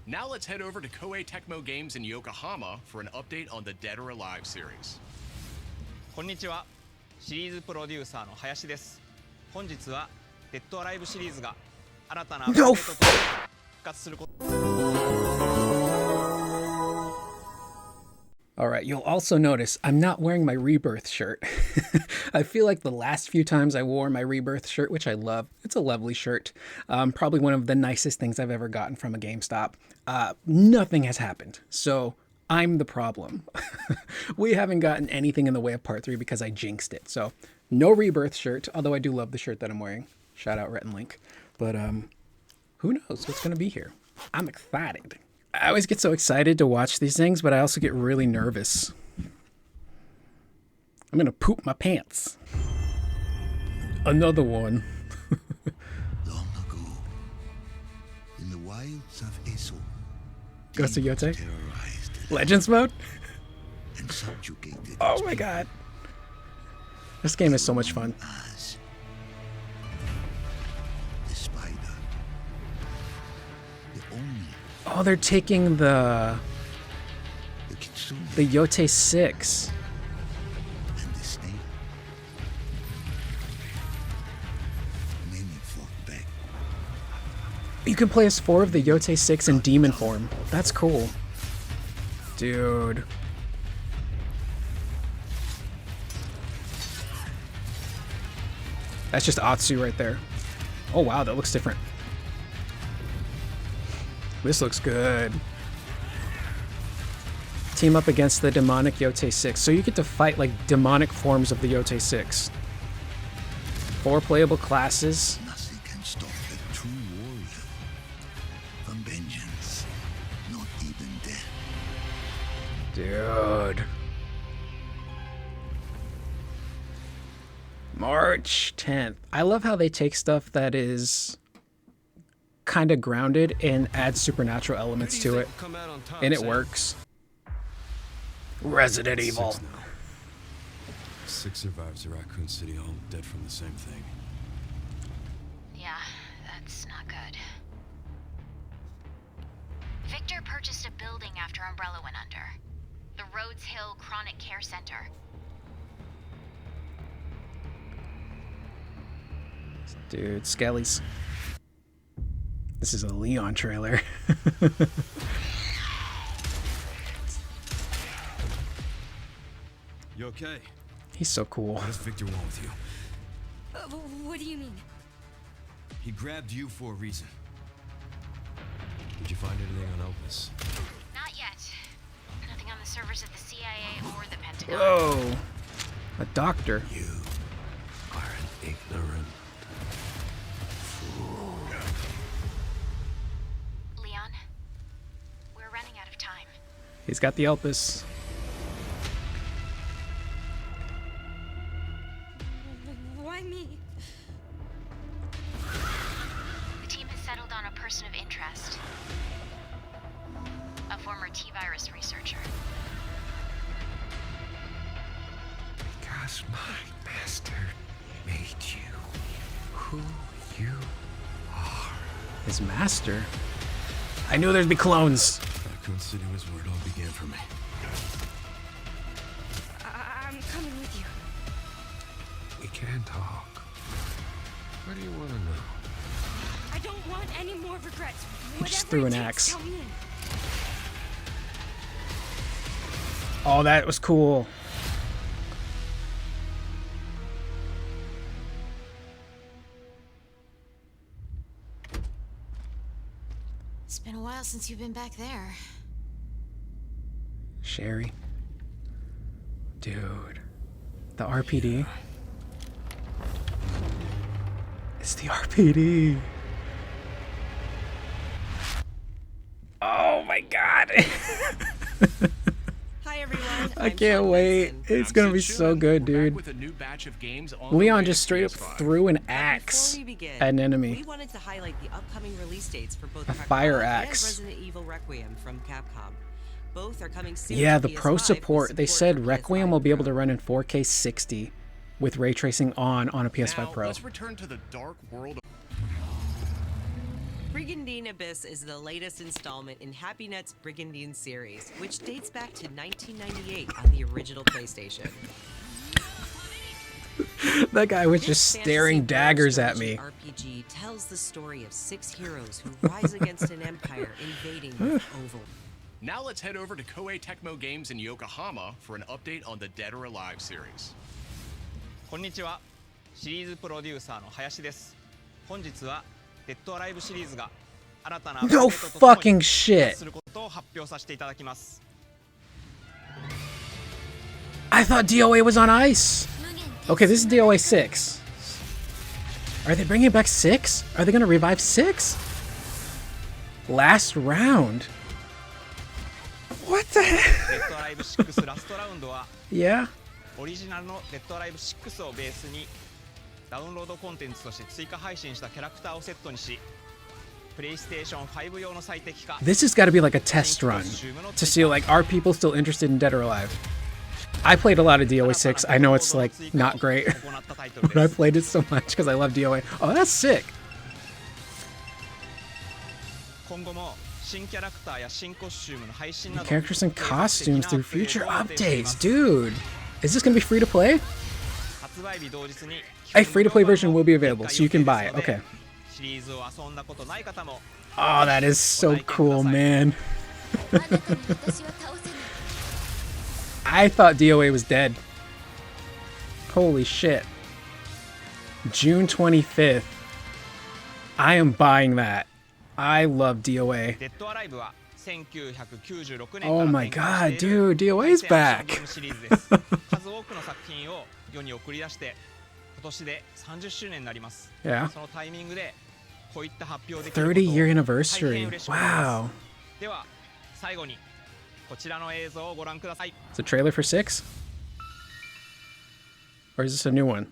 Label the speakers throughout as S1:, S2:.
S1: Now let's head over to Koei Tecmo Games in Yokohama for an update on the Dead or Alive series.
S2: こんにちは。シリーズプロデューサーの林です。本日はデッドアライブシリーズが新たなアップデートと復活すること。
S3: Alright, you'll also notice I'm not wearing my Rebirth shirt. I feel like the last few times I wore my Rebirth shirt, which I love, it's a lovely shirt, probably one of the nicest things I've ever gotten from a GameStop. Nothing has happened, so I'm the problem. We haven't gotten anything in the way of Part 3 because I jinxed it, so no Rebirth shirt, although I do love the shirt that I'm wearing. Shout out Rhett and Link. But who knows what's going to be here? I'm excited. I always get so excited to watch these things, but I also get really nervous. I'm gonna poop my pants. Another one.
S4: Long ago, in the wilds of Eso,
S3: Ghost of Yote?
S4: terrorized
S3: Legends mode?
S4: and subjugated
S3: Oh
S4: its
S3: my
S4: people.
S3: god. This game is so much fun.
S4: As the spider, the only
S3: Oh, they're taking the
S4: kitsune
S3: Yote 6.
S4: and the snake. Many fought back.
S3: You can play as 4 of the Yote 6 in demon form. That's cool. Dude. That's just Atsu right there. Oh wow, that looks different. This looks good. Team up against the demonic Yote 6. So you get to fight like demonic forms of the Yote 6. 4 playable classes.
S4: Nothing can stop a true warrior from vengeance, not even death.
S3: Dude. March 10th. I love how they take stuff that is kind of grounded and add supernatural elements to it, and it works. Resident Evil.
S5: 6 survivors of Raccoon City, all dead from the same thing.
S6: Yeah, that's not good. Victor purchased a building after Umbrella went under. The Rhodes Hill Chronic Care Center.
S3: Dude, Skellies. This is a Leon trailer.
S5: You okay?
S3: He's so cool.
S5: What does Victor want with you?
S6: What do you mean?
S5: He grabbed you for a reason. Did you find anything on Opus?
S6: Not yet. Nothing on the servers at the CIA or the Pentagon.
S3: Whoa. A doctor.
S4: You are an ignorant fool.
S6: Leon, we're running out of time.
S3: He's got the Elpis.
S6: Why me? The team has settled on a person of interest. A former T-virus researcher.
S4: Because my master made you who you are.
S3: His master? I knew there'd be clones.
S5: Raccoon City was where it all began for me.
S6: I'm coming with you.
S4: We can talk. What do you want to know?
S6: I don't want any more regrets.
S3: He just threw an axe.
S6: Tell me in.
S3: Oh, that was cool.
S6: It's been a while since you've been back there.
S3: Sherry. Dude. The RPD. It's the RPD. Oh my god.
S7: Hi everyone.
S3: I can't wait. It's gonna be so good, dude.
S1: With a new batch of games on the
S3: Leon
S1: way
S3: just
S1: to
S3: straight up
S1: PS5.
S3: threw an
S7: Before
S3: axe
S7: we begin,
S3: at an enemy.
S7: we wanted to highlight the upcoming release dates for both
S3: A
S7: Capcom
S3: fire
S7: and
S3: axe.
S7: Resident Evil Requiem from Capcom. Both are coming soon.
S3: Yeah,
S7: to
S3: the pro
S7: PS5
S3: support.
S7: with
S3: They said
S7: for
S3: Requiem
S7: PS5
S3: will be able
S7: Pro.
S3: to run in 4K 60 with ray tracing on a PS5
S1: Now,
S3: Pro.
S1: let's return to the dark world of
S7: Brigandine Abyss is the latest installment in HappyNet's Brigandine series, which dates back to 1998 on the original PlayStation.
S3: That guy was
S7: This
S3: just
S7: fantasy
S3: staring daggers at
S7: strategy
S3: me.
S7: RPG tells the story of 6 heroes who rise against an empire invading with Oval.
S1: Now let's head over to Koei Tecmo Games in Yokohama for an update on the Dead or Alive series.
S2: こんにちは。シリーズプロデューサーの林です。本日はデッドアライブシリーズが新たなアップデー
S3: No
S2: トとともに
S3: fucking
S2: 復
S3: shit.
S2: 活することを発表させていただきます。
S3: I thought DOA was on ice. Okay, this is DOA 6. Are they bringing back 6? Are they going to revive 6? Last round. What the
S2: デ
S3: heck?
S2: ッドアライブ6ラストラウンドは
S3: Yeah.
S2: オリジナルのデッドアライブ6をベースにダウンロードコンテンツとして追加配信したキャラクターをセットにし、プレイステーション5用の最適化、
S3: This has got to be like a test run to see like are people still interested in Dead or Alive? I played a lot of DOA 6. I know it's like not great,
S2: 行ったタイトル
S3: but I
S2: です。
S3: played it so much because I love DOA. Oh, that's sick.
S2: 今後も新キャラクターや新コスチュームの配信など
S3: Characters and costumes through future
S2: 計画的なアップデートを予定してい
S3: updates.
S2: ます。
S3: Dude, is this going to be free to play?
S2: 発売日同日に
S3: A free-to-play version will be available, so you can buy it. Okay.
S2: シリーズを遊んだことない方も
S3: Oh, that is so cool, man. I thought DOA was dead. Holy shit. June 25th. I am buying that. I love DOA.
S2: デッドアライブは1996年
S3: Oh
S2: から
S3: my
S2: 展開
S3: god,
S2: している
S3: dude, DOA is
S2: 対戦アクションゲ
S3: back.
S2: ームシリーズです。数多くの作品を世に送り出して今年で30周年になります。
S3: Yeah.
S2: そのタイミングでこういった発表できることを
S3: 30-year
S2: 大変
S3: anniversary.
S2: 嬉しく思いま
S3: Wow.
S2: す。では最後にこちらの映像をご覧ください。
S3: It's a trailer for 6? Or is this a new one?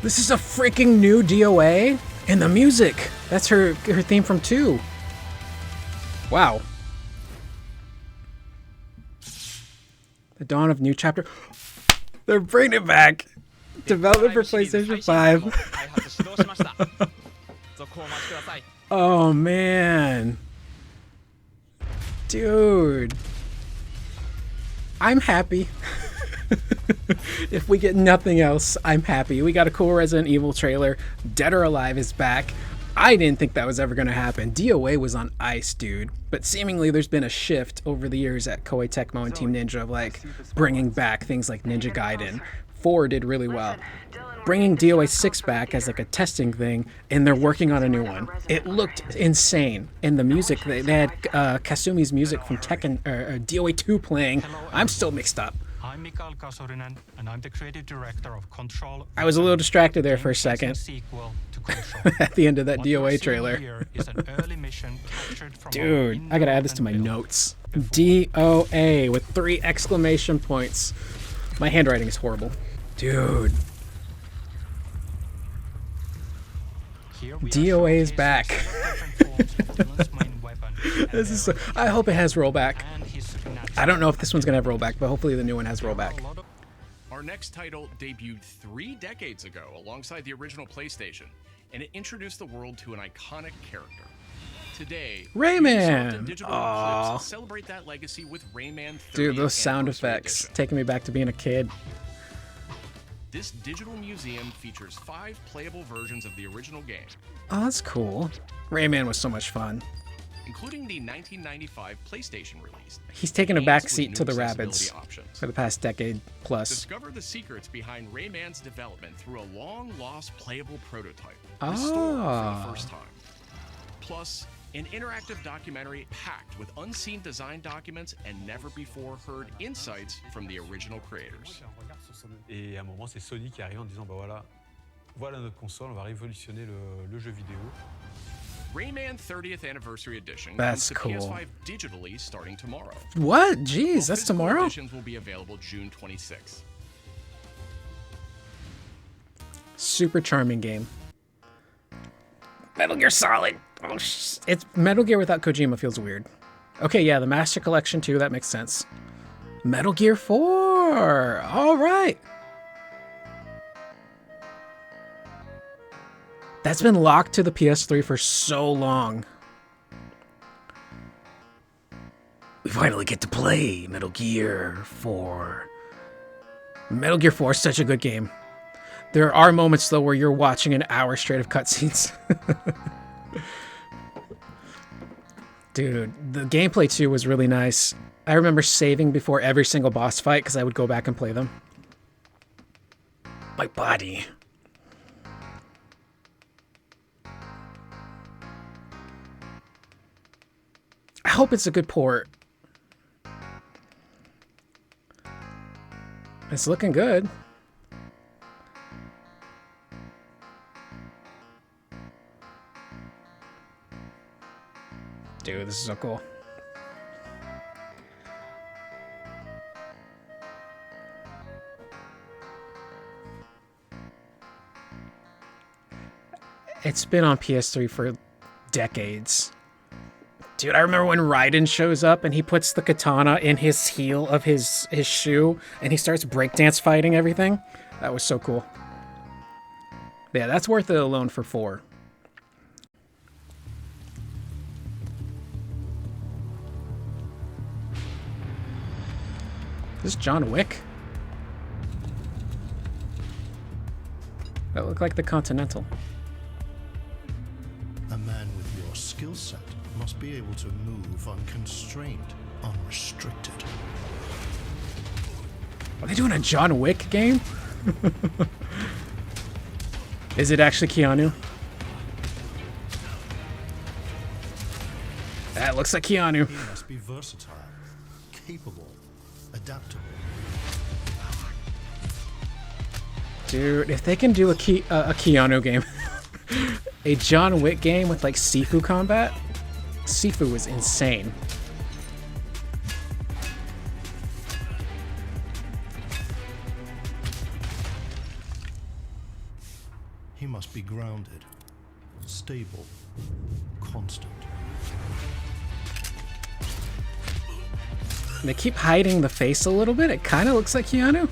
S3: This is a freaking new DOA? And the music! That's her theme from 2. Wow. The dawn of new chapter. They're bringing it back. Development for PlayStation 5.
S2: 開発始動しました。続報をお待ちください。
S3: Oh man. Dude. I'm happy. If we get nothing else, I'm happy. We got a cool Resident Evil trailer. Dead or Alive is back. I didn't think that was ever going to happen. DOA was on ice, dude. But seemingly there's been a shift over the years at Koei Tecmo and Team Ninja of like bringing back things like Ninja Gaiden. 4 did really well. Bringing DOA 6 back as like a testing thing, and they're working on a new one. It looked insane. And the music, they had Kasumi's music from Tekken, DOA 2 playing. I'm still mixed up.
S8: I'm Mikael Kasurinen, and I'm the creative director of Control.
S3: I was a little distracted there for a second
S8: Sequel to Control.
S3: at the end of that
S8: What you're
S3: DOA
S8: seeing
S3: trailer.
S8: here is an early mission captured from our
S3: Dude, I gotta add this to my
S8: in-built
S3: notes.
S8: before-
S3: DOA with 3 exclamation points. My handwriting is horrible. Dude,
S8: Here we are
S3: DOA is
S8: showcasing
S3: back.
S8: several different forms of Dylan's main weapon,
S3: this is. I hope it has rollback.
S8: and his supernatural
S3: I don't know if this one's gonna have rollback, but hopefully the new one has
S8: power.
S3: rollback.
S8: A lot of-
S1: Our next title debuted 3 decades ago alongside the original PlayStation, and it introduced the world to an iconic character. Today,
S3: Rayman!
S1: Ubisoft and Digital
S3: Aw.
S1: Eclipse celebrate that legacy with Rayman 30th
S3: Dude, those sound
S1: Anniversary
S3: effects
S1: Edition.
S3: taking me back to being a kid.
S1: This digital museum features 5 playable versions of the original game,
S3: Oh, that's cool. Rayman was so much fun.
S1: including the 1995 PlayStation release.
S3: He's taken a
S1: Games
S3: back
S1: with
S3: seat
S1: new
S3: to the
S1: accessibility
S3: Rabbids
S1: options.
S3: for the past decade plus.
S1: Discover the secrets behind Rayman's development through a long-lost playable prototype restored for the first time. Plus, an interactive documentary packed with unseen design documents and never-before-heard insights from the original creators.
S9: Et à un moment, c'est Sony qui arrive en disant bah voilà notre console, on va révolutionner le jeu vidéo.
S1: Rayman 30th Anniversary Edition
S3: That's
S1: comes to
S3: cool.
S1: PS5 digitally starting tomorrow.
S3: What? Jeez,
S1: Both
S3: that's
S1: physical
S3: tomorrow?
S1: Editions will be available June 26th.
S3: Super charming game. Metal Gear Solid. Oh, it's Metal Gear without Kojima feels weird. Okay, yeah, the Master Collection too. That makes sense. Metal Gear 4. All right. That's been locked to the PS3 for so long. We finally get to play Metal Gear 4. Metal Gear 4 is such a good game. There are moments, though, where you're watching an hour straight of cutscenes. Dude, the gameplay, too, was really nice. I remember saving before every single boss fight because I would go back and play them. My body. I hope it's a good port. It's looking good. Dude, this is so cool. It's been on PS3 for decades. Dude, I remember when Raiden shows up and he puts the katana in his heel of his shoe and he starts breakdance fighting everything. That was so cool. Yeah, that's worth it alone for 4. Is this John Wick? That looked like the Continental.
S10: A man with your skill set must be able to move unconstrained, unrestricted.
S3: Are they doing a John Wick game? Is it actually Keanu? That looks like Keanu.
S10: He must be versatile, capable, adaptable.
S3: Dude, if they can do a Keanu game, a John Wick game with like Sifu combat, Sifu was insane.
S10: He must be grounded, stable, constant.
S3: They keep hiding the face a little bit. It kind of looks like Keanu.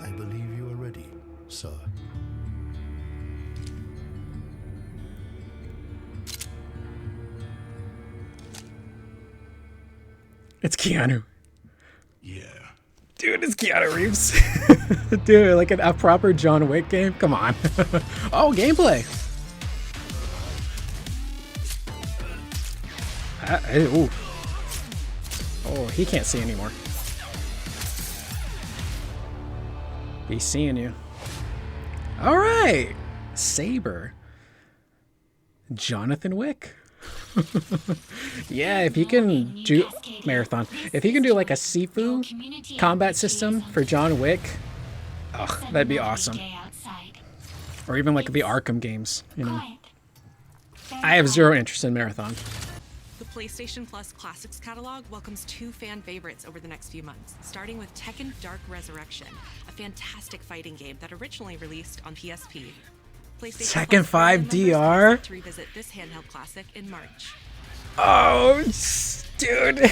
S10: I believe you are ready, sir.
S3: It's Keanu.
S4: Yeah.
S3: Dude, it's Keanu Reeves. Dude, like a proper John Wick game? Come on. Oh, gameplay. Ooh. Oh, he can't see anymore. He's seeing you. All right. Saber. Jonathan Wick. Yeah, if he can do Marathon, if he can do like a Sifu combat system for John Wick, ugh, that'd be awesome. Or even like the Arkham games, you know. I have zero interest in Marathon.
S11: The PlayStation Plus Classics catalog welcomes 2 fan favorites over the next few months, starting with Tekken Dark Resurrection, a fantastic fighting game that originally released on PSP.
S3: Tekken 5 DR?
S11: To revisit this handheld classic in March.
S3: Oh, dude.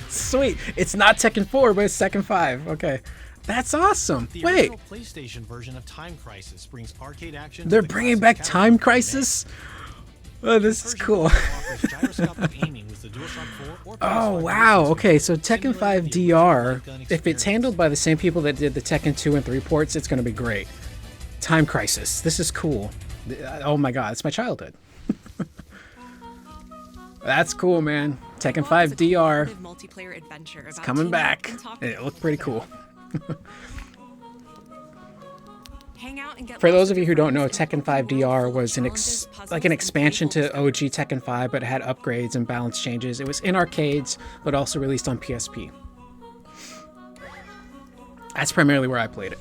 S3: Sweet. It's not Tekken 4, but it's Tekken 5. Okay. That's awesome.
S12: The
S3: Wait.
S12: original PlayStation version of Time Crisis brings arcade action.
S3: They're bringing back Time Crisis? Oh, this is cool. Oh, wow. Okay, so Tekken 5 DR, if it's handled by the same people that did the Tekken 2 and 3 ports, it's going to be great. Time Crisis. This is cool. Oh my god, it's my childhood. That's cool, man. Tekken 5 DR. It's coming back. It looked pretty cool. For those of you who don't know, Tekken 5 DR was an expansion to OG Tekken 5, but it had upgrades and balance changes. It was in arcades, but also released on PSP. That's primarily where I played it.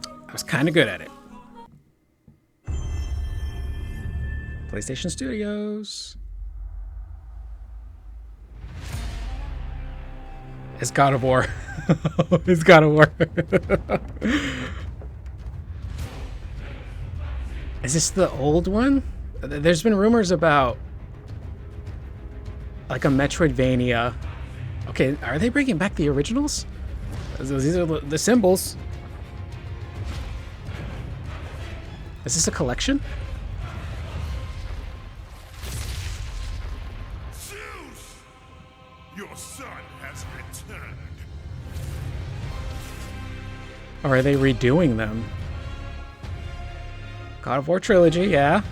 S3: I was kind of good at it. PlayStation Studios. It's God of War. It's God of War. Is this the old one? There's been rumors about like a Metroidvania. Okay, are they bringing back the originals? These are the symbols. Is this a collection?
S4: Zeus! Your son has returned.
S3: Or are they redoing them? God of War trilogy, yeah.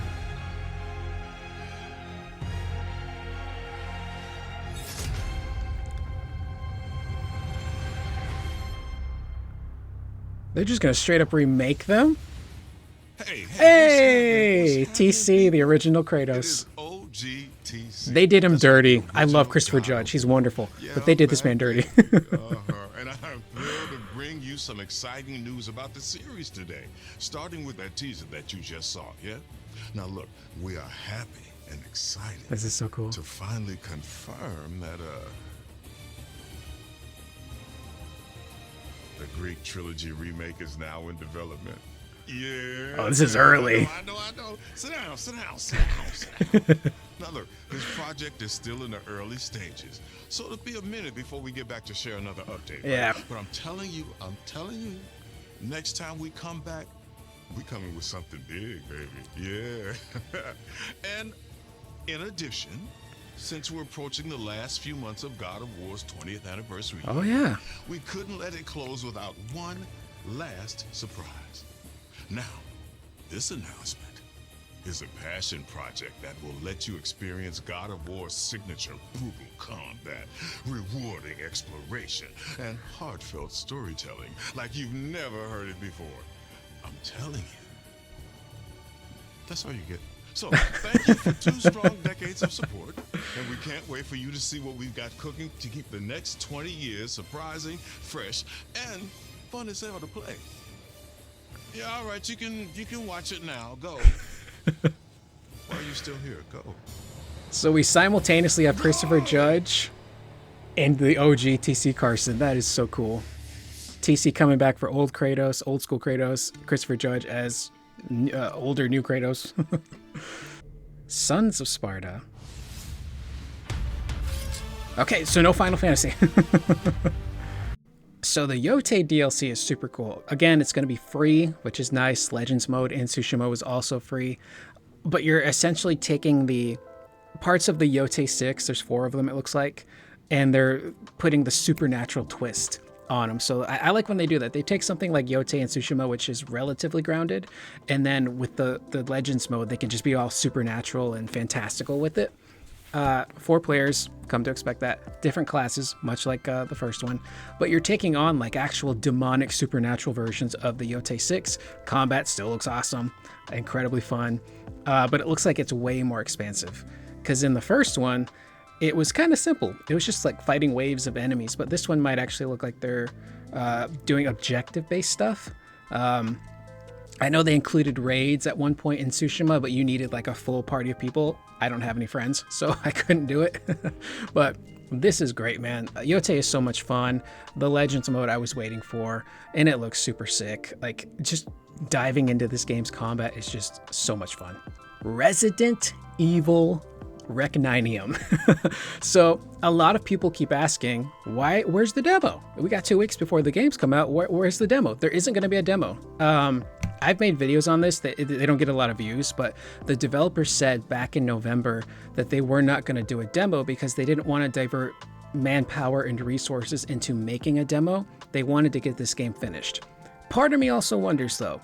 S3: They're just gonna straight up remake them? Hey, TC, the original Kratos. They did him dirty. I love Christopher Judge. He's wonderful. But they did this man dirty.
S13: And I'm thrilled to bring you some exciting news about the series today, starting with that teaser that you just saw, yeah? Now look, we are happy and excited.
S3: This is so cool.
S13: To finally confirm that, the Greek trilogy remake is now in development. Yeah.
S3: Oh, this is early.
S13: I know. Sit down. Now look, this project is still in the early stages, so it'll be a minute before we get back to share another update.
S3: Yeah.
S13: Right? But I'm telling you, next time we come back, we coming with something big, baby. Yeah. And in addition, since we're approaching the last few months of God of War's 20th anniversary,
S3: Oh, yeah.
S13: we couldn't let it close without one last surprise. Now, this announcement is a passion project that will let you experience God of War's signature brutal combat, rewarding exploration, and heartfelt storytelling like you've never heard it before. I'm telling you. That's all you get. So, thank you for 2 strong decades of support, and we can't wait for you to see what we've got cooking to keep the next 20 years surprising, fresh, and fun as hell to play. Yeah, all right, you can watch it now. Go. Why are you still here? Go.
S3: So we simultaneously have Christopher Judge and the OG TC Carson. That is so cool. TC coming back for old Kratos, old school Kratos. Christopher Judge as older new Kratos. Sons of Sparta. Okay, so no Final Fantasy. So the Yote DLC is super cool. Again, it's going to be free, which is nice. Legends mode in Tsushima was also free. But you're essentially taking the parts of the Yote 6, there's 4 of them it looks like, and they're putting the supernatural twist on them. So I like when they do that. They take something like Yote and Tsushima, which is relatively grounded, and then with the Legends mode, they can just be all supernatural and fantastical with it. 4 players, come to expect that. Different classes, much like the first one. But you're taking on like actual demonic supernatural versions of the Yote 6. Combat still looks awesome. Incredibly fun. But it looks like it's way more expansive. Because in the first one, it was kind of simple. It was just like fighting waves of enemies. But this one might actually look like they're doing objective-based stuff. I know they included raids at one point in Tsushima, but you needed like a full party of people. I don't have any friends, so I couldn't do it. But this is great, man. Yote is so much fun. The Legends mode I was waiting for, and it looks super sick. Like, just diving into this game's combat is just so much fun. Resident Evil Requiem. So a lot of people keep asking, where's the demo? We got 2 weeks before the games come out. Where's the demo? There isn't going to be a demo. I've made videos on this that they don't get a lot of views, but the developers said back in November that they were not going to do a demo because they didn't want to divert manpower and resources into making a demo. They wanted to get this game finished. Part of me also wonders though,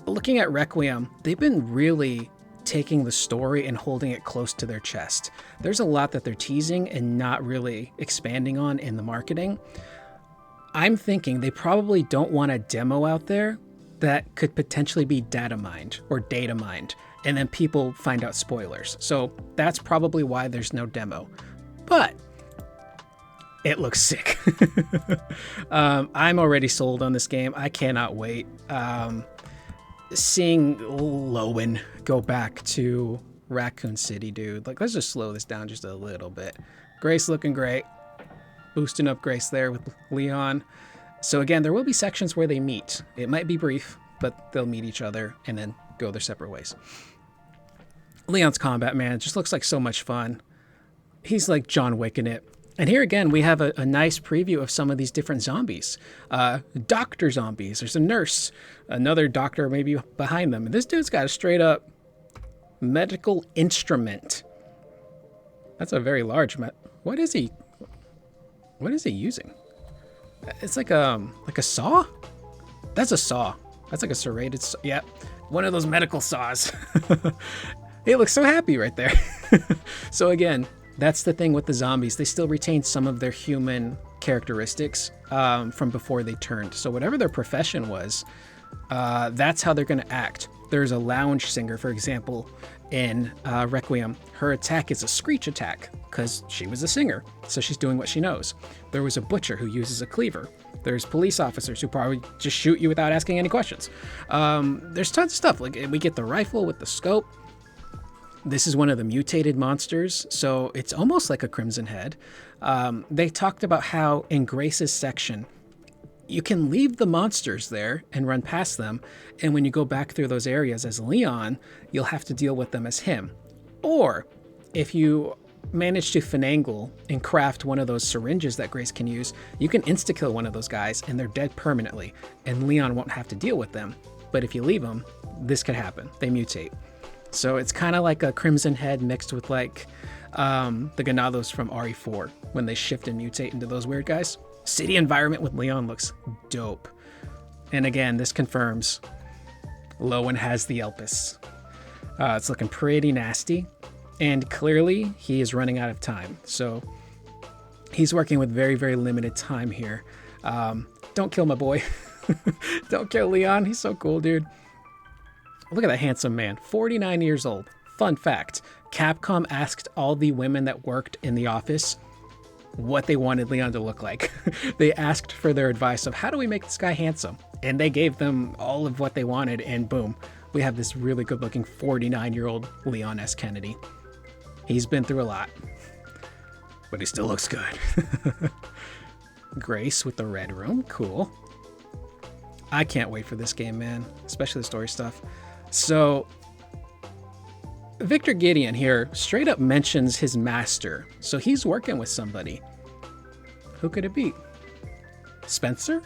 S3: looking at Requiem, they've been really taking the story and holding it close to their chest. There's a lot that they're teasing and not really expanding on in the marketing. I'm thinking they probably don't want a demo out there that could potentially be data mined, and then people find out spoilers. So that's probably why there's no demo. But it looks sick. I'm already sold on this game. I cannot wait. Seeing Lowen go back to Raccoon City, dude. Like, let's just slow this down just a little bit. Grace looking great. Boosting up Grace there with Leon. So again, there will be sections where they meet. It might be brief, but they'll meet each other and then go their separate ways. Leon's combat, man, just looks like so much fun. He's like John Wick in it. And here again, we have a nice preview of some of these different zombies. Doctor zombies. There's a nurse, another doctor maybe behind them. And this dude's got a straight up medical instrument. That's a very large What is he using? It's like a saw? That's a saw. That's like a serrated saw. Yep. One of those medical saws. He looks so happy right there. So again, that's the thing with the zombies. They still retain some of their human characteristics from before they turned. So whatever their profession was, that's how they're going to act. There's a lounge singer, for example, in Requiem. Her attack is a screech attack because she was a singer. So she's doing what she knows. There was a butcher who uses a cleaver. There's police officers who probably just shoot you without asking any questions. There's tons of stuff. Like we get the rifle with the scope. This is one of the mutated monsters, so it's almost like a Crimson Head. They talked about how in Grace's section, you can leave the monsters there and run past them, and when you go back through those areas as Leon, you'll have to deal with them as him. Or, if you manage to finagle and craft one of those syringes that Grace can use, you can insta-kill one of those guys and they're dead permanently, and Leon won't have to deal with them. But if you leave them, this could happen. They mutate. So it's kind of like a Crimson Head mixed with like the Ganados from RE4 when they shift and mutate into those weird guys. City environment with Leon looks dope. And again, this confirms Lowen has the Elpis. It's looking pretty nasty. And clearly he is running out of time. So he's working with very, very limited time here. Don't kill my boy. Don't kill Leon. He's so cool, dude. Look at that handsome man, 49 years old. Fun fact, Capcom asked all the women that worked in the office what they wanted Leon to look like. They asked for their advice of how do we make this guy handsome? And they gave them all of what they wanted, and boom, we have this really good looking 49-year-old Leon S. Kennedy. He's been through a lot, but he still looks good. Grace with the red room, cool. I can't wait for this game, man, especially the story stuff. So, Victor Gideon here straight up mentions his master. So he's working with somebody. Who could it be? Spencer?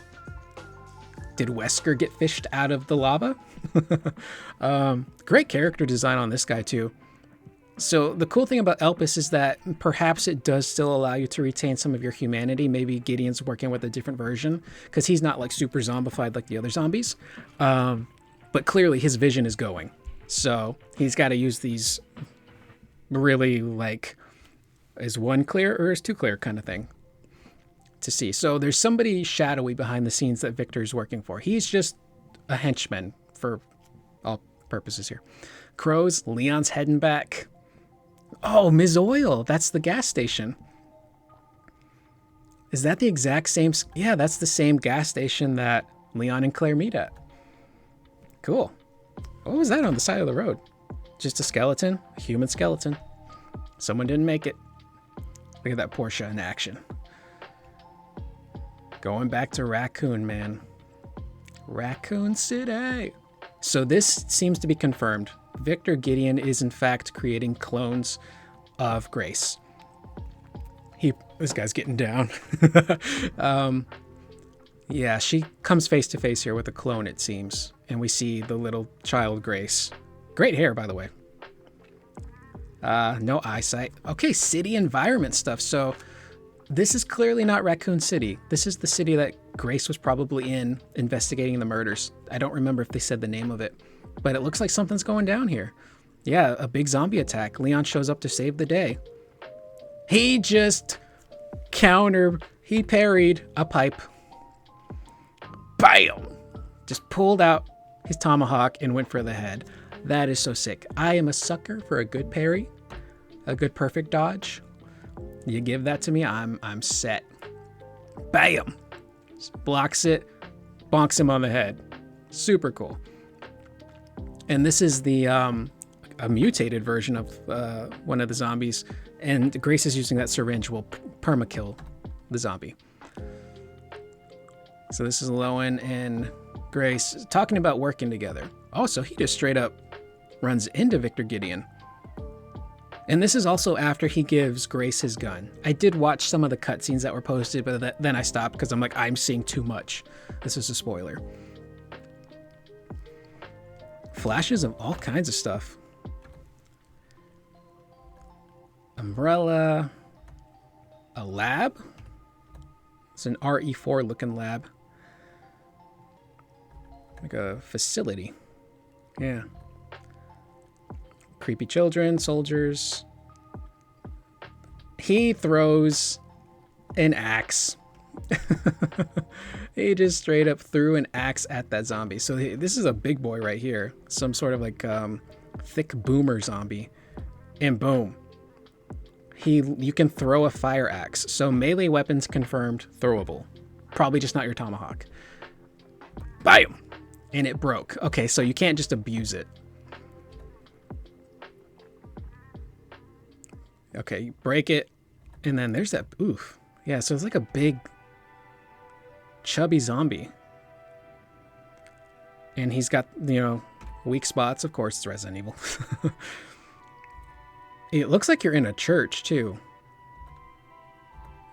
S3: Did Wesker get fished out of the lava? Great character design on this guy too. So the cool thing about Elpis is that perhaps it does still allow you to retain some of your humanity. Maybe Gideon's working with a different version because he's not like super zombified like the other zombies. But clearly his vision is going. So he's got to use these really like, is one clear or is two clear kind of thing to see. So there's somebody shadowy behind the scenes that Victor's working for. He's just a henchman for all purposes here. Crows, Leon's heading back. Oh, Ms. Oil. That's the gas station. Is that the exact same? Yeah, that's the same gas station that Leon and Claire meet at. Cool. What was that on the side of the road? Just a skeleton? A human skeleton. Someone didn't make it. Look at that Porsche in action. Going back to Raccoon, man. Raccoon City. So this seems to be confirmed. Victor Gideon is in fact creating clones of Grace. This guy's getting down. Yeah, she comes face to face here with a clone, it seems. And we see the little child Grace. Great hair, by the way. No eyesight. Okay, city environment stuff. So this is clearly not Raccoon City. This is the city that Grace was probably in investigating the murders. I don't remember if they said the name of it, but it looks like something's going down here. Yeah, a big zombie attack. Leon shows up to save the day. He just he parried a pipe. Bam! Just pulled out his tomahawk and went for the head. That is so sick. I am a sucker for a good parry, a good perfect dodge. You give that to me, I'm set. Bam! Just blocks it, bonks him on the head. Super cool. And this is the a mutated version of one of the zombies, and Grace is using that syringe will perma-kill the zombie. So this is Lowen and Grace talking about working together. Also, he just straight up runs into Victor Gideon. And this is also after he gives Grace his gun. I did watch some of the cutscenes that were posted, but then I stopped because I'm like, I'm seeing too much. This is a spoiler. Flashes of all kinds of stuff. Umbrella. A lab? It's an RE4 looking lab. Like a facility. Yeah. Creepy children, soldiers. He throws an axe. He just straight up threw an axe at that zombie. So this is a big boy right here. Some sort of like thick boomer zombie. And boom. You can throw a fire axe. So melee weapons confirmed throwable. Probably just not your tomahawk. Bam! And it broke. Okay, so you can't just abuse it. Okay, you break it. And then there's that. Oof. Yeah, so it's like a big chubby zombie. And he's got, weak spots. Of course, it's Resident Evil. It looks like you're in a church, too.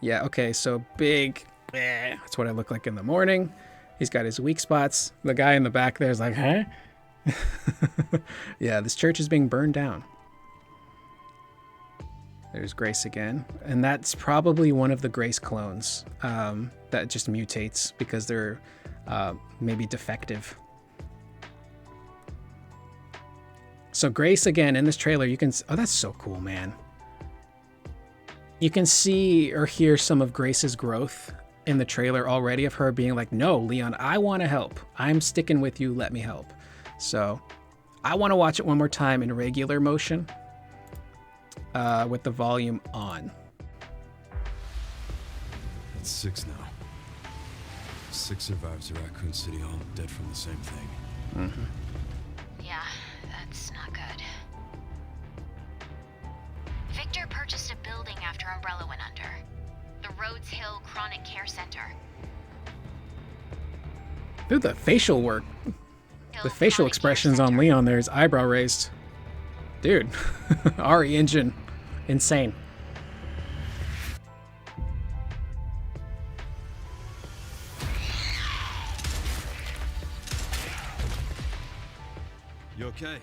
S3: Yeah, okay, so big. That's what I look like in the morning. He's got his weak spots. The guy in the back there is like, huh? Yeah, this church is being burned down. There's Grace again. And that's probably one of the Grace clones that just mutates because they're maybe defective. So Grace again in this trailer, you can... Oh, that's so cool, man. You can see or hear some of Grace's growth in the trailer already of her being like, no, Leon, I want to help. I'm sticking with you. Let me help. So I want to watch it one more time in regular motion with the volume on.
S5: That's 6 now. 6 survivors of Raccoon City, all dead from the same thing.
S3: Mm-hmm.
S6: Yeah, that's not good. Victor purchased a building after Umbrella went under. The Rhodes Hill Chronic Care Center.
S3: Dude, the facial work. The facial expressions on Leon there, his eyebrow raised. Dude, RE engine. Insane.
S5: You okay?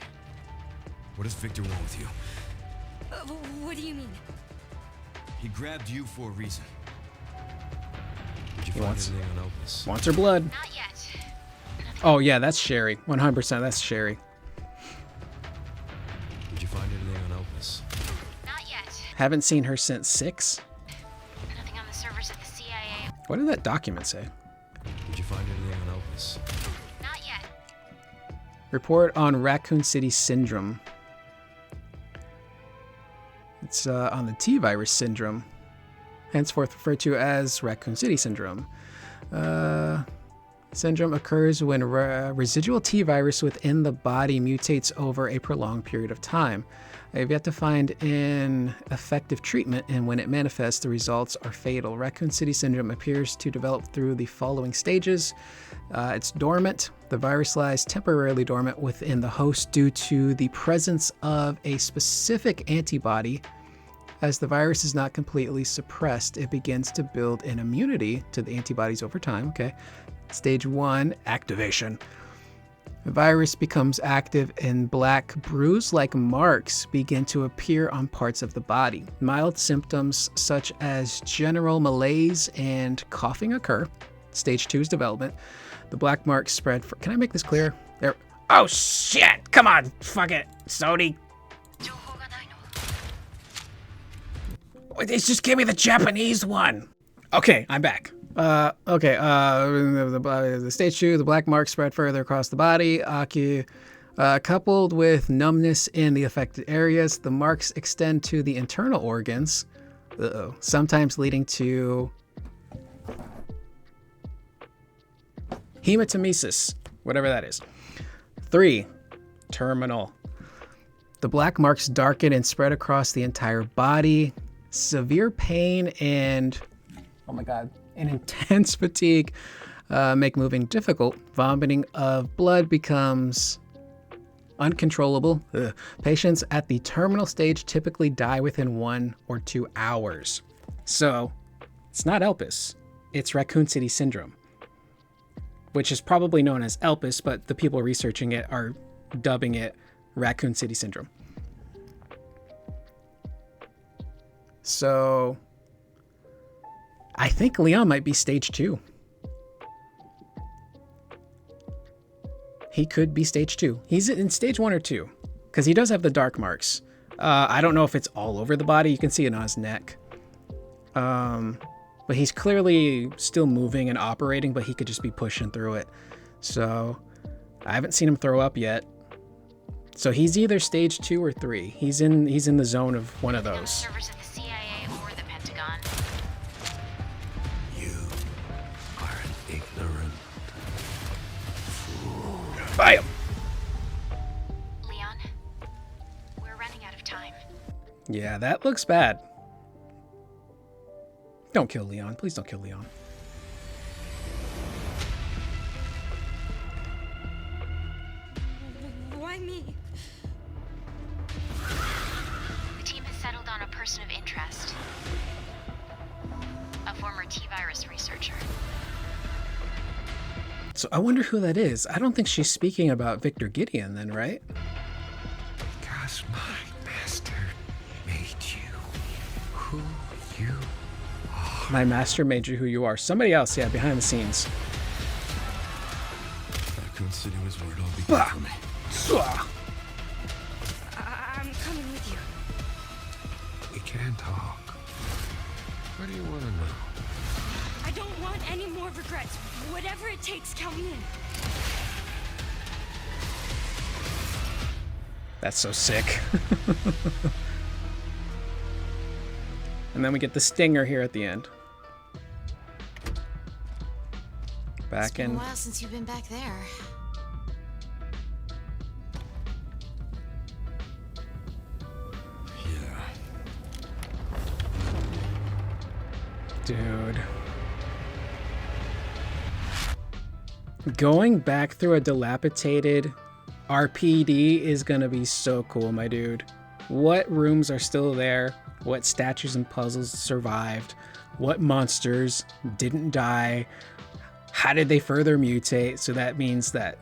S5: What does Victor want with you?
S14: What do you mean?
S5: He grabbed you for a reason. Did you
S3: He
S5: find
S3: wants-
S5: anything on Opus?
S3: Wants her blood.
S6: Not yet.
S3: Oh, yeah, that's Sherry. 100%, that's Sherry.
S5: Did you find anything on Opus?
S6: Not yet.
S3: Haven't seen her since 6.
S6: Nothing on the servers at the CIA.
S3: What did that document say?
S5: Did you find anything on Opus?
S6: Not yet.
S3: Report on Raccoon City Syndrome. It's on the T-Virus Syndrome, henceforth referred to as Raccoon City Syndrome. Syndrome occurs when residual T-Virus within the body mutates over a prolonged period of time. I have yet to find an effective treatment, and when it manifests, the results are fatal. Raccoon City Syndrome appears to develop through the following stages. It's dormant. The virus lies temporarily dormant within the host due to the presence of a specific antibody. As the virus is not completely suppressed, it begins to build an immunity to the antibodies over time. Okay. Stage 1, activation. The virus becomes active and black bruise-like marks begin to appear on parts of the body. Mild symptoms such as general malaise and coughing occur. Stage 2 is development. The black marks spread for... Can I make this clear? There. Oh, shit! Come on! Fuck it! Sony! Just give me the Japanese one! Okay, I'm back. The stage 2, the black marks spread further across the body. Coupled with numbness in the affected areas, the marks extend to the internal organs, sometimes leading to hematemesis, whatever that is. 3, terminal. The black marks darken and spread across the entire body. Severe pain and, oh my God, and intense fatigue make moving difficult. Vomiting of blood becomes uncontrollable. Ugh. Patients at the terminal stage typically die within 1 or 2 hours. So it's not Elpis, it's Raccoon City Syndrome, which is probably known as Elpis, but the people researching it are dubbing it Raccoon City Syndrome. So I think Leon might be stage 2. He could be stage 2. He's in stage 1 or 2 because he does have the dark marks. I don't know if it's all over the body. You can see it on his neck. But he's clearly still moving and operating, but he could just be pushing through it. So I haven't seen him throw up yet. So he's either stage 2 or 3. He's in the zone of one of those.
S6: Servers of the CIA or the Pentagon.
S5: You are an ignorant fool.
S3: Buy him!
S6: Leon, we're running out of time.
S3: Yeah, that looks bad. Don't kill Leon. Please don't kill Leon.
S14: Why me?
S6: The team has settled on a person of interest. A former T-virus researcher.
S3: So I wonder who that is. I don't think she's speaking about Victor Gideon then, right?
S5: Because my master made you who you are.
S3: My master made you who you are. Somebody else, yeah, behind the scenes.
S5: Raccoon City was where it all began for me.
S14: I'm coming with you.
S5: We can talk. What do you want to know?
S14: I don't want any more regrets. Whatever it takes, count me in.
S3: That's so sick. And then we get the stinger here at the end.
S6: It's been a while since you've been back there.
S3: Dude. Going back through a dilapidated RPD is gonna be so cool, my dude. What rooms are still there? What statues and puzzles survived? What monsters didn't die? How did they further mutate? So that means that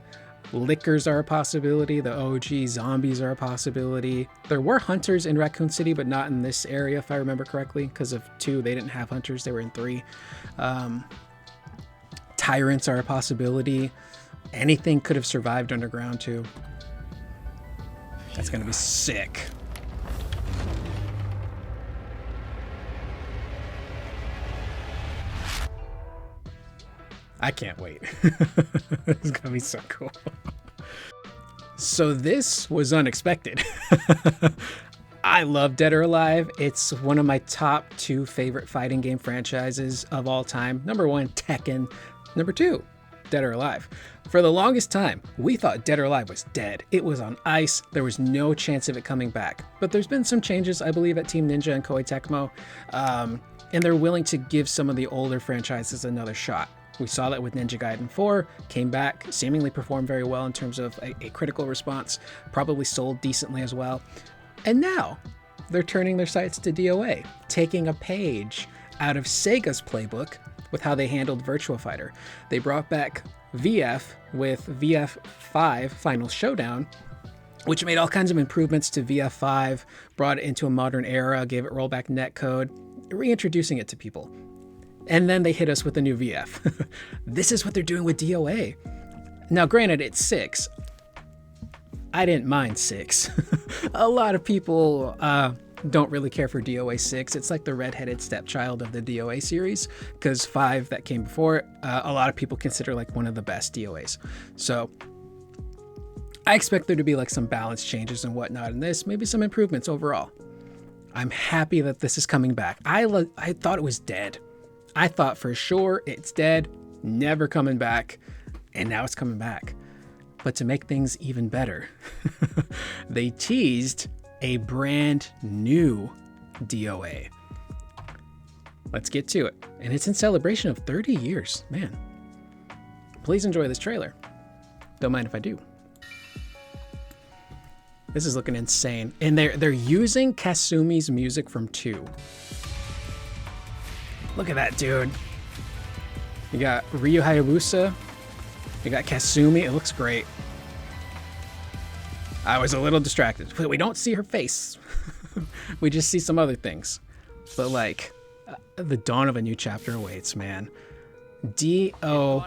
S3: lickers are a possibility. The OG zombies are a possibility. There were hunters in Raccoon City, but not in this area, if I remember correctly. Because of 2, they didn't have hunters. They were in 3. Tyrants are a possibility. Anything could have survived underground too. That's gonna be sick. I can't wait. It's gonna be so cool. So this was unexpected. I love Dead or Alive. It's one of my top 2 favorite fighting game franchises of all time. Number 1, Tekken. Number 2, Dead or Alive. For the longest time, we thought Dead or Alive was dead. It was on ice. There was no chance of it coming back. But there's been some changes, I believe, at Team Ninja and Koei Tecmo. And they're willing to give some of the older franchises another shot. We saw that with Ninja Gaiden 4, came back, seemingly performed very well in terms of a critical response, probably sold decently as well. And now, they're turning their sights to DOA, taking a page out of Sega's playbook with how they handled Virtua Fighter. They brought back VF with VF5 Final Showdown, which made all kinds of improvements to VF5, brought it into a modern era, gave it rollback netcode, reintroducing it to people. And then they hit us with a new VF. This is what they're doing with DOA. Now, granted, it's 6. I didn't mind 6. A lot of people don't really care for DOA 6. It's like the redheaded stepchild of the DOA series, because 5 that came before it, a lot of people consider like one of the best DOAs. So I expect there to be like some balance changes and whatnot in this, maybe some improvements overall. I'm happy that this is coming back. I thought it was dead. I thought for sure it's dead, never coming back, and now it's coming back. But to make things even better, they teased a brand new DOA. Let's get to it. And it's in celebration of 30 years. Man, please enjoy this trailer. Don't mind if I do. This is looking insane. And they're using Kasumi's music from 2. Look at that, dude. You got Ryu Hayabusa. You got Kasumi. It looks great. I was a little distracted. We don't see her face. We just see some other things. But like, the dawn of a new chapter awaits, man. D-O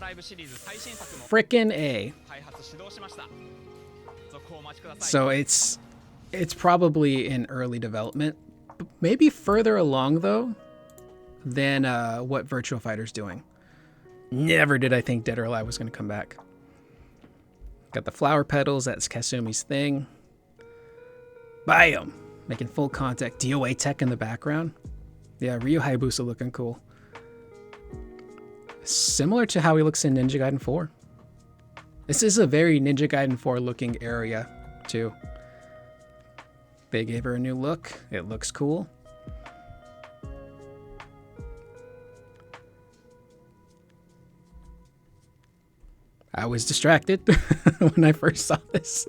S3: frickin' A. So it's probably in early development. Maybe further along, though, than what Virtua Fighter's doing. Never did I think Dead or Alive was going to come back. Got the flower petals. That's Kasumi's thing. Bam! Making full contact. DOA tech in the background. Yeah, Ryu Hayabusa looking cool. Similar to how he looks in Ninja Gaiden 4. This is a very Ninja Gaiden 4 looking area, too. They gave her a new look. It looks cool. I was distracted when I first saw this.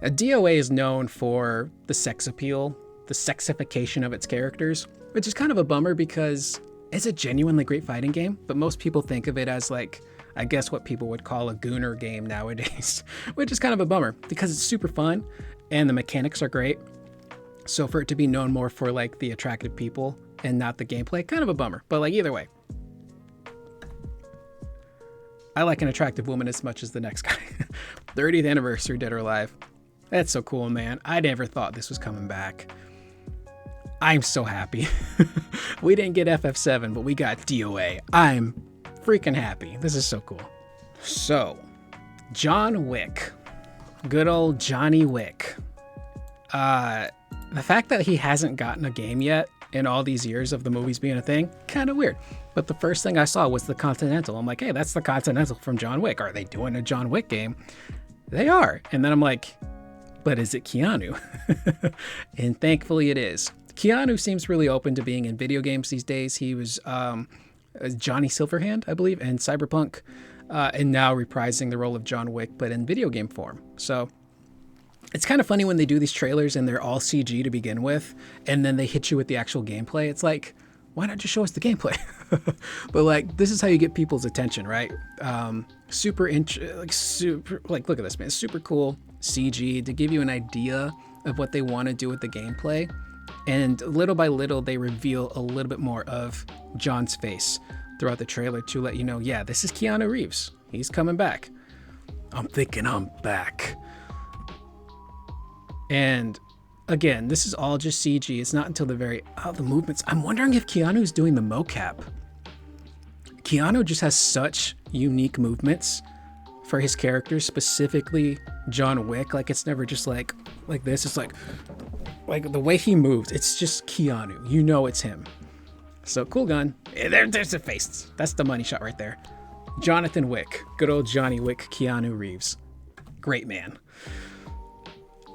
S3: A DOA is known for the sex appeal, the sexification of its characters, which is kind of a bummer because it's a genuinely great fighting game, but most people think of it as like, I guess what people would call a gooner game nowadays, which is kind of a bummer because it's super fun and the mechanics are great. So for it to be known more for like the attractive people and not the gameplay, kind of a bummer, but like either way. I like an attractive woman as much as the next guy. 30th anniversary Dead or Alive. That's so cool, man. I never thought this was coming back. I'm so happy. We didn't get FF7, but we got DOA. I'm freaking happy. This is so cool. So, John Wick. Good old Johnny Wick. The fact that he hasn't gotten a game yet in all these years of the movies being a thing, kind of weird. But the first thing I saw was the Continental. I'm like, hey, that's the Continental from John Wick. Are they doing a John Wick game? They are. And then I'm like, but is it Keanu? And thankfully it is. Keanu seems really open to being in video games these days. He was Johnny Silverhand, I believe, in Cyberpunk, and now reprising the role of John Wick, but in video game form. So it's kind of funny when they do these trailers and they're all CG to begin with, and then they hit you with the actual gameplay. It's like, why not just show us the gameplay? But like, this is how you get people's attention, right? Super, look at this, man. Super cool CG to give you an idea of what they want to do with the gameplay. And little by little, they reveal a little bit more of John's face throughout the trailer to let you know, yeah, this is Keanu Reeves. He's coming back. I'm thinking I'm back. And again, this is all just CG. It's not until the movements. I'm wondering if Keanu's doing the mocap. Keanu just has such unique movements for his characters, specifically John Wick. Like, it's never just like this. It's like the way he moves, it's just Keanu. You know it's him. So cool gun. There's the face. That's the money shot right there. Jonathan Wick. Good old Johnny Wick, Keanu Reeves. Great man.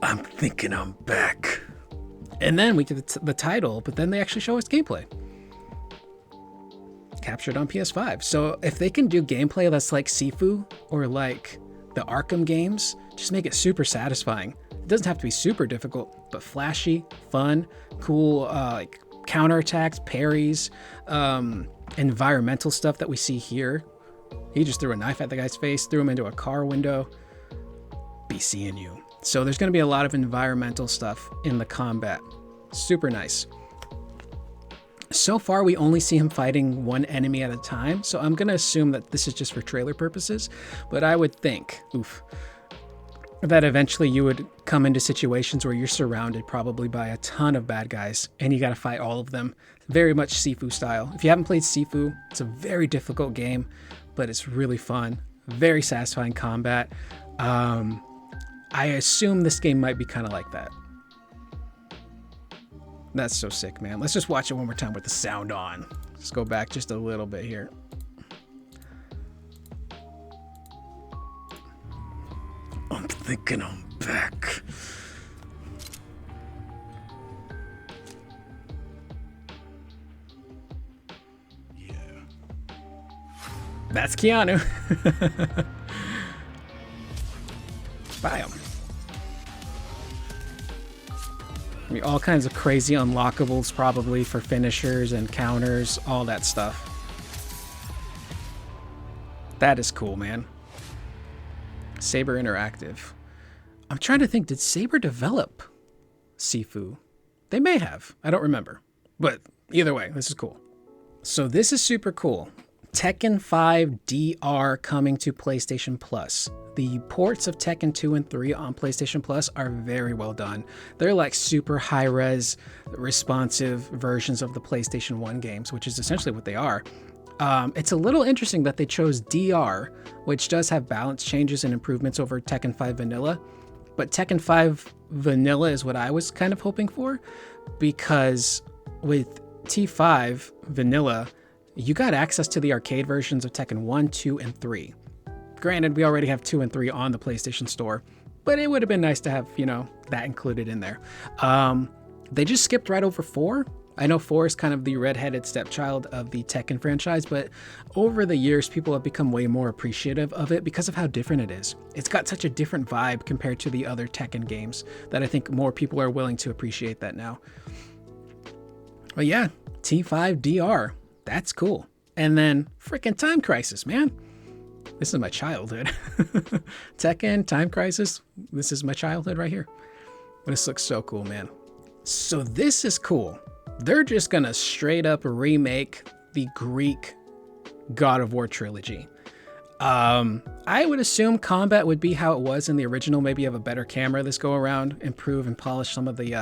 S3: I'm thinking I'm back. And then we get the title, but then they actually show us gameplay. Captured on PS5. So if they can do gameplay that's like Sifu or like the Arkham games, just make it super satisfying. It doesn't have to be super difficult, but flashy, fun, cool, like counterattacks, parries, environmental stuff that we see here. He just threw a knife at the guy's face, threw him into a car window. Be seeing you. So there's going to be a lot of environmental stuff in the combat. Super nice. So far, we only see him fighting one enemy at a time, so I'm going to assume that this is just for trailer purposes, but I would think, that eventually you would come into situations where you're surrounded probably by a ton of bad guys, and you got to fight all of them. Very much Sifu style. If you haven't played Sifu, it's a very difficult game, but it's really fun. Very satisfying combat. I assume this game might be kind of like that. That's so sick, man. Let's just watch it one more time with the sound on. Let's go back just a little bit here. I'm thinking I'm back.
S13: Yeah.
S3: That's Keanu. Bam. I mean, all kinds of crazy unlockables probably for finishers and counters, all that stuff. That is cool, man. Saber Interactive. I'm trying to think, did Saber develop Sifu? They may have. I don't remember. But either way, this is cool. So this is super cool. Tekken 5 DR coming to PlayStation Plus. The ports of Tekken 2 and 3 on PlayStation Plus are very well done. They're like super high-res, responsive versions of the PlayStation 1 games, which is essentially what they are. It's a little interesting that they chose DR, which does have balance changes and improvements over Tekken 5 Vanilla. But Tekken 5 Vanilla is what I was kind of hoping for, because with T5 Vanilla, you got access to the arcade versions of Tekken 1, 2, and 3. Granted, we already have 2 and 3 on the PlayStation Store, but it would have been nice to have, you know, that included in there. They just skipped right over 4. I know 4 is kind of the redheaded stepchild of the Tekken franchise, but over the years, people have become way more appreciative of it because of how different it is. It's got such a different vibe compared to the other Tekken games that I think more people are willing to appreciate that now. But yeah, T5 DR, that's cool. And then freaking Time Crisis, man. This is my childhood. Tekken, Time Crisis, this is my childhood right here. This looks so cool, man. So this is cool. They're just gonna straight up remake the Greek God of War trilogy. I would assume combat would be how it was in the original. Maybe you have a better camera this go around, improve and polish some of the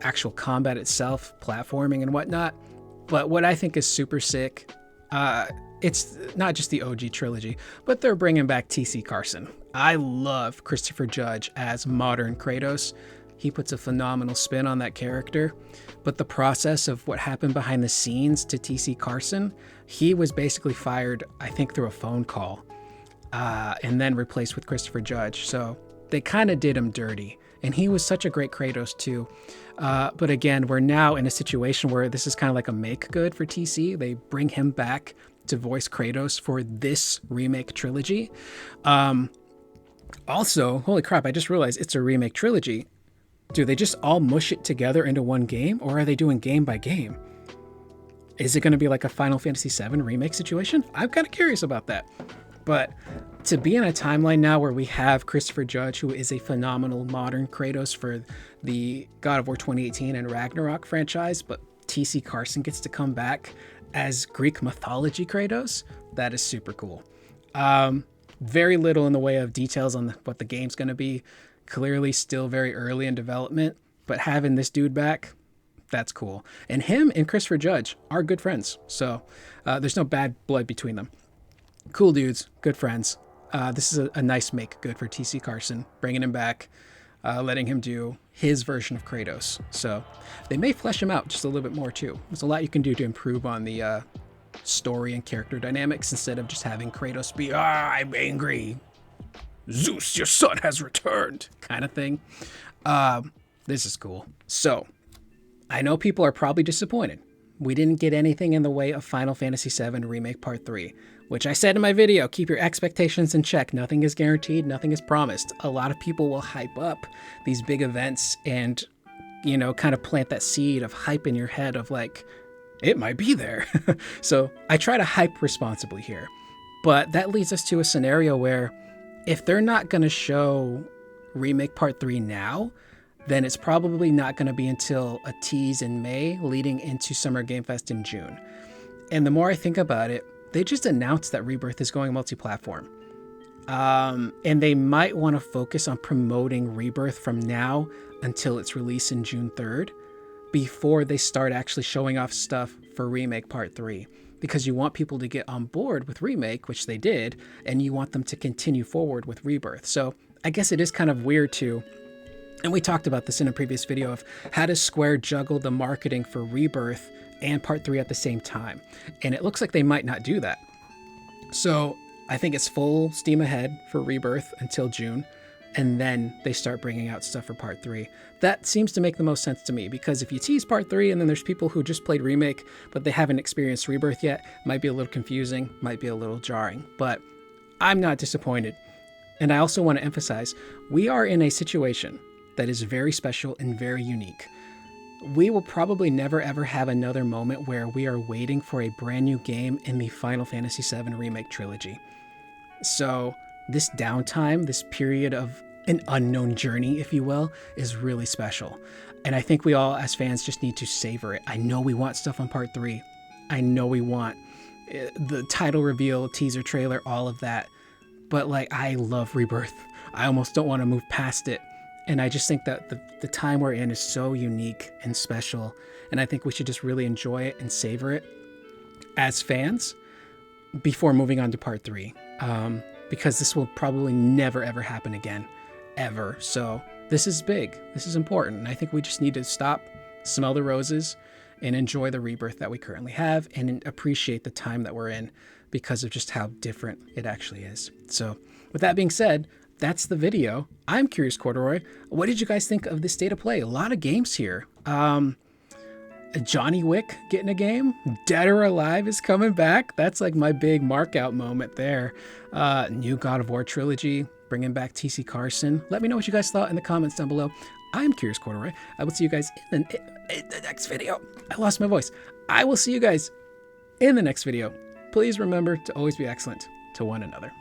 S3: actual combat itself, platforming and whatnot. But what I think is super sick, it's not just the OG trilogy, but they're bringing back TC Carson. I love Christopher Judge as modern Kratos. He puts a phenomenal spin on that character, but the process of what happened behind the scenes to TC Carson, he was basically fired, I think, through a phone call, and then replaced with Christopher Judge. So they kind of did him dirty, and he was such a great Kratos too. But again, we're now in a situation where this is kind of like a make good for TC. They bring him back to voice Kratos for this remake trilogy. Also, holy crap, I just realized it's a remake trilogy. Do they just all mush it together into one game, or are they doing game by game? Is it going to be like a Final Fantasy VII remake situation? I'm kind of curious about that. But to be in a timeline now where we have Christopher Judge, who is a phenomenal modern Kratos for the God of War 2018 and Ragnarok franchise, but TC Carson gets to come back as Greek mythology Kratos, that is super cool. Very little in the way of details on what the game's going to be. Clearly still very early in development, but having this dude back, that's cool. And him and Christopher Judge are good friends, so there's no bad blood between them. Cool dudes, good friends. This is a nice make good for TC Carson, bringing him back, letting him do his version of Kratos. So they may flesh him out just a little bit more too. There's a lot you can do to improve on the story and character dynamics instead of just having Kratos be, I'm angry, Zeus, your son has returned, kind of thing. This is cool. So I know people are probably disappointed. We didn't get anything in the way of Final Fantasy VII Remake Part 3, which I said in my video, keep your expectations in check. Nothing is guaranteed, nothing is promised. A lot of people will hype up these big events and, you know, kind of plant that seed of hype in your head of like, it might be there. So I try to hype responsibly here. But that leads us to a scenario where if they're not going to show Remake Part 3 now, then it's probably not going to be until a tease in May leading into Summer Game Fest in June. And the more I think about it, they just announced that Rebirth is going multi-platform. And they might want to focus on promoting Rebirth from now until its release in June 3rd, before they start actually showing off stuff for Remake Part 3. Because you want people to get on board with Remake, which they did, and you want them to continue forward with Rebirth. So I guess it is kind of weird too. And we talked about this in a previous video of how does Square juggle the marketing for Rebirth and Part 3 at the same time. And it looks like they might not do that. So I think it's full steam ahead for Rebirth until June. And then they start bringing out stuff for Part 3. That seems to make the most sense to me, because if you tease Part 3 and then there's people who just played Remake, but they haven't experienced Rebirth yet, might be a little confusing, might be a little jarring. But I'm not disappointed. And I also want to emphasize, we are in a situation that is very special and very unique. We will probably never ever have another moment where we are waiting for a brand new game in the Final Fantasy VII Remake trilogy. So this downtime, this period of an unknown journey, if you will, is really special. And I think we all as fans just need to savor it. I know we want stuff on part 3. I know we want the title reveal, teaser trailer, all of that. But like, I love Rebirth. I almost don't want to move past it. And I just think that the time we're in is so unique and special. And I think we should just really enjoy it and savor it as fans before moving on to part 3. Because this will probably never ever happen again, ever. So this is big. This is important. And I think we just need to stop, smell the roses, and enjoy the Rebirth that we currently have and appreciate the time that we're in because of just how different it actually is. So with that being said, that's the video. I'm Curious Corduroy. What did you guys think of this state of play? A lot of games here. Johnny Wick getting a game. Dead or Alive is coming back. That's like my big mark out moment there. New God of War trilogy, bringing back TC Carson. Let me know what you guys thought in the comments down below. I'm Curious Corduroy. I will see you guys in the next video. I lost my voice. I will see you guys in the next video. Please remember to always be excellent to one another.